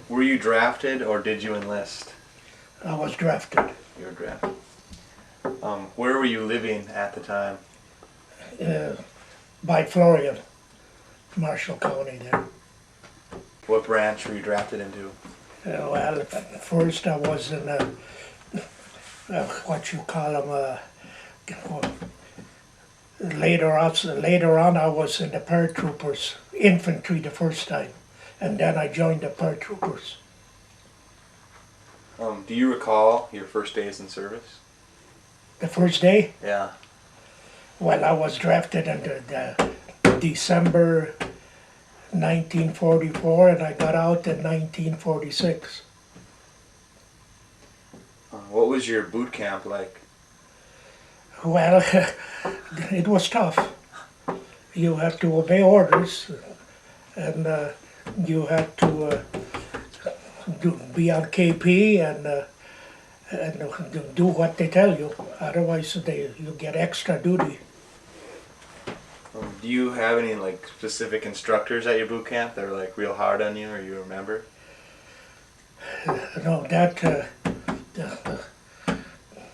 Were you drafted or did you enlist? I was drafted. You were drafted. Where were you living at the time? By Florian, Marshall County there. What branch were you drafted into? Well, first I was in what you call them, later on I was in the paratroopers, infantry the first time, and then I joined the paratroopers. Do you recall your first days in service? The first day? Yeah. Well, I was drafted in the December 1944, and I got out in 1946. What was your boot camp like? Well, it was tough. You had to obey orders, and you had to be on KP and do what they tell you. Otherwise, you get extra duty. Do you have any like specific instructors at your boot camp that were like real hard on you, or you remember? No,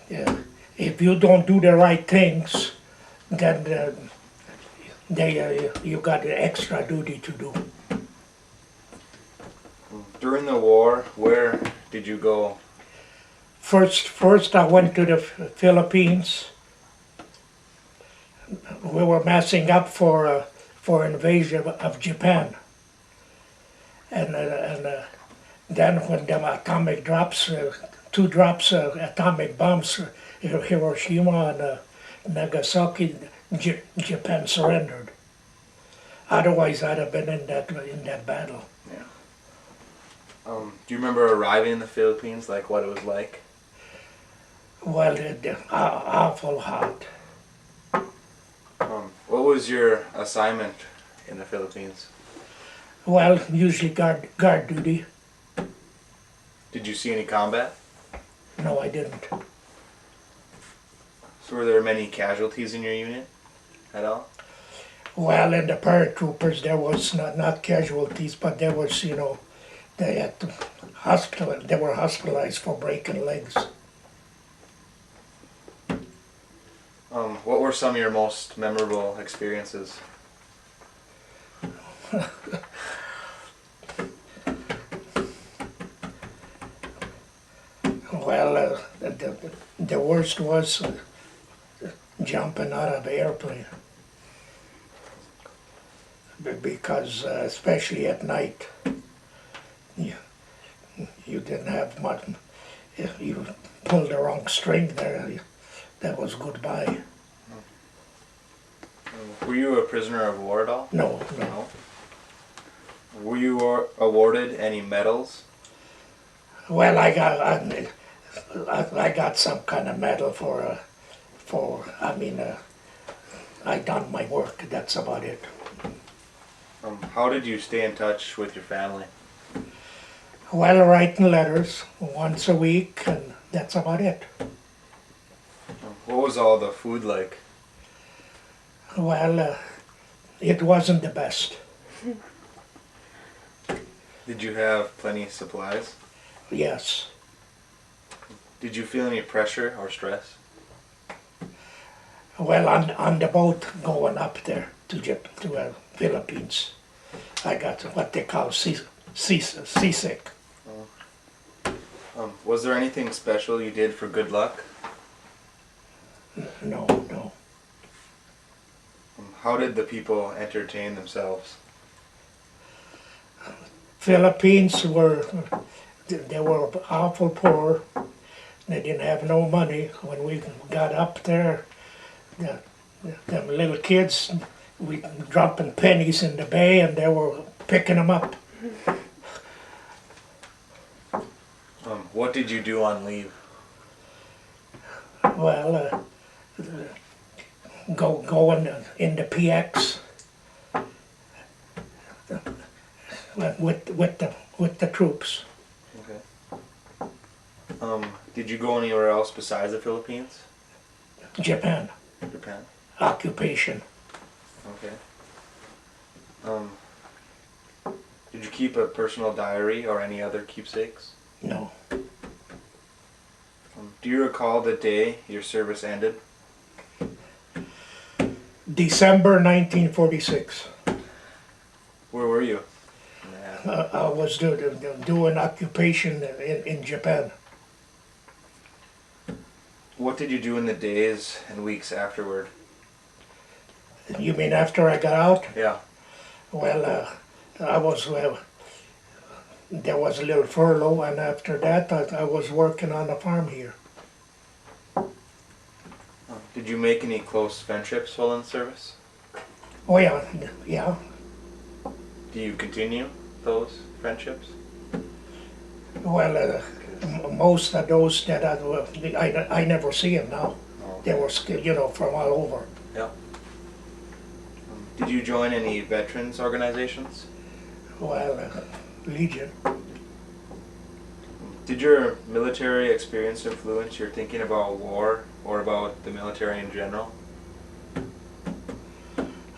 yeah. If you don't do the right things, then you got extra duty to do. During the war, where did you go? First I went to the Philippines. We were massing up for invasion of Japan, and then when the atomic drops, two drops of atomic bombs, Hiroshima and Nagasaki, Japan surrendered. Otherwise, I'd have been in that battle. Yeah. Do you remember arriving in the Philippines, like what it was like? Well, awful hot. What was your assignment in the Philippines? Well, usually guard duty. Did you see any combat? No, I didn't. So were there many casualties in your unit at all? Well, in the paratroopers there was not casualties, but there was, they had they were hospitalized for breaking legs. What were some of your most memorable experiences? Well, the worst was jumping out of the airplane. Because especially at night, you didn't have much. If you pulled the wrong string there, that was goodbye. Were you a prisoner of war at all? No. Were you awarded any medals? Well, I got some kind of medal I done my work. That's about it. How did you stay in touch with your family? Well, writing letters once a week, and that's about it. What was all the food like? Well, it wasn't the best. Did you have plenty of supplies? Yes. Did you feel any pressure or stress? Well, on the boat going up there to Philippines, I got what they call seasick. Was there anything special you did for good luck? No. How did the people entertain themselves? Philippines were awful poor. They didn't have no money. When we got up there, them little kids, we dropping pennies in the bay, and they were picking them up. What did you do on leave? Well, going in the PX with the troops. Okay. Did you go anywhere else besides the Philippines? Japan. Occupation. Okay. Did Did you keep a personal diary or any other keepsakes? No. Do you recall the day your service ended? December 1946. Where were you? I was doing occupation in Japan. What did you do in the days and weeks afterward? You mean after I got out? Yeah. Well, I was, there was a little furlough, and after that I was working on the farm here. Did you make any close friendships while in service? Oh yeah, yeah. Do you continue those friendships? Well, most of those that I never see them now. Oh, They were, you know, from all over. yeah. Did you join any veterans organizations? Well, Legion. Did your military experience influence your thinking about war or about the military in general?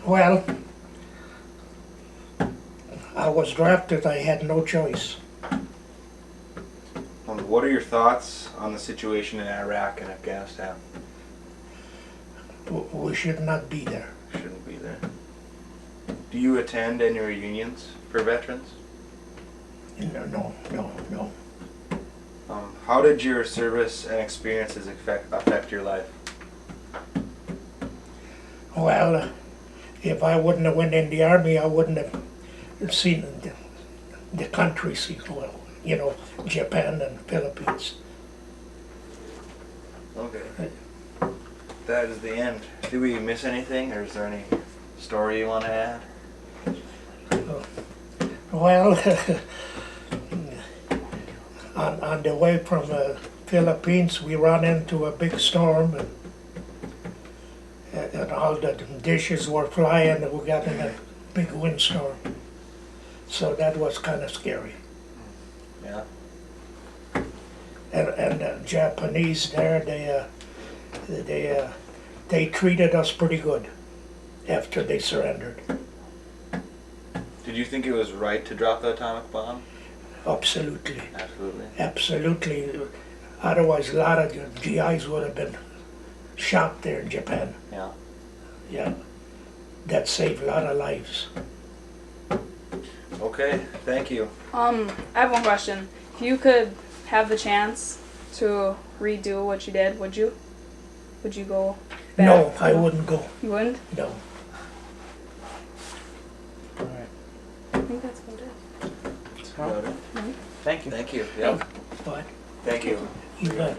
Well, I was drafted. I had no choice. What are your thoughts on the situation in Iraq and Afghanistan? We should not be there. Shouldn't be there. Do you attend any reunions for veterans? No. How did your service and experiences affect your life? Well, if I wouldn't have went in the army, I wouldn't have seen the countries, well, you know, Japan and Philippines. Okay. That is the end. Did we miss anything, or is there any story you want to add? Well, on the way from the Philippines, we ran into a big storm, and all the dishes were flying, and we got in a big windstorm. So that was kind of scary. Yeah. And the Japanese there, they treated us pretty good after they surrendered. Did you think it was right to drop the atomic bomb? Absolutely. Absolutely. Absolutely. Otherwise, a lot of the GIs would have been shot there in Japan. Yeah. Yeah. That saved a lot of lives. Okay, thank you. I have one question. If you could have the chance to redo what you did, would you? Would you go back? No, I wouldn't go. You wouldn't? No. I think that's about it. That's about it. Thank you. Thank you. Yep. But Thank you. you bet.